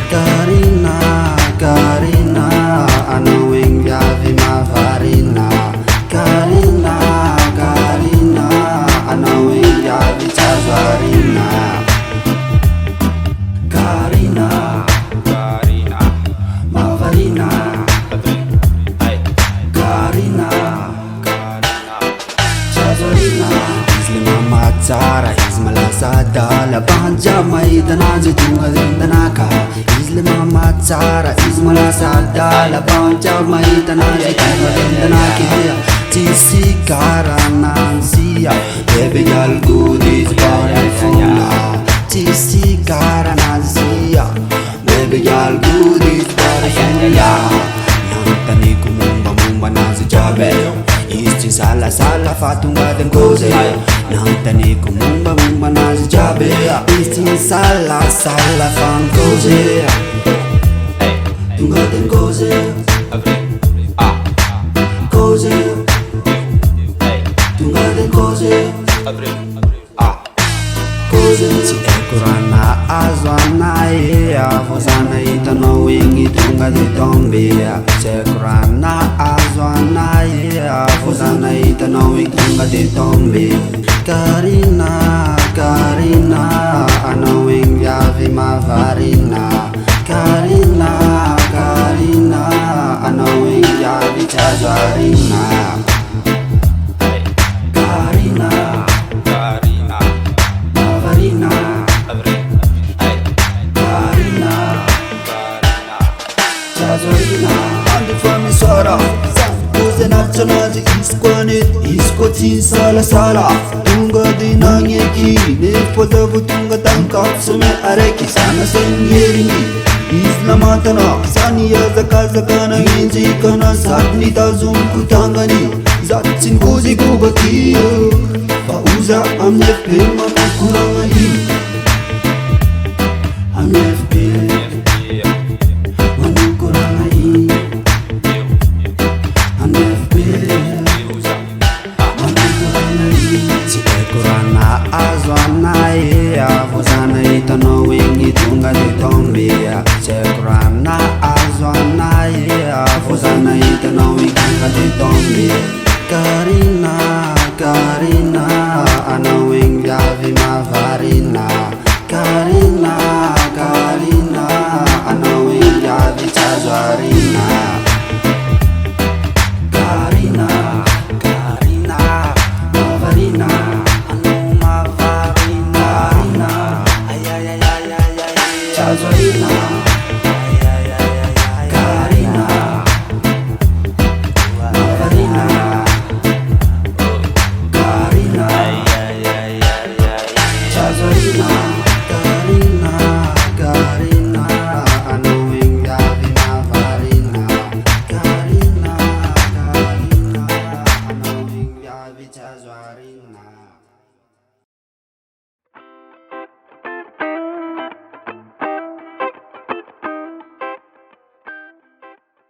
Carina, Carina, annoying yavi mavarina. Carina, Carina, annoying yavi chazarina. Carina, Carina, mavarina. Carina, Carina, chazarina. Isli matsara, ismalasada, la banja maidana jitunga dindanaka. Isli matsara, ismalasada, la banja maidana jitunga dindanaki. Tisi karanansia, baby girl good is powerful. Tisi karanansia, baby girl good is powerful. Nantani kumumba mumba nazi jabe. Isti sala sala fatunga den goze. Nantani kumumba mumba nazi jabe. Isti sala sala fan goze. Tunga den goze. Goze. Tunga den goze. Goze. Kurana azwana ya fozana itano wingi tunga de tombia. Kurana azwana ya fozana itano wingi tunga de tombia. Carina, Carina, ano wingi avi mavarina. Carina, Carina, ano wingi avi chazarina. Carina, Carina, mavarina. Ando fammisara Kose nazzanazi iskwanet Iskoti sala sala Tunga dinanyeki Nefotavu tunga tankapsume areki Sana sengeringi Islamatana Saniya zaka zakana Inzi kana Satni tazum kutangani Zatsin kuzi kubakiyo Fauza amlef pema makurangani Amlef pema Itano wingi tunga de tombia. Kurana azwana ya fozana itano wingi tunga de tombia. Carina, Carina, ano wingi avi mavarina. Carina, Carina, ano wingi avi chazarina. Carina, Carina, mavarina. Chazarina.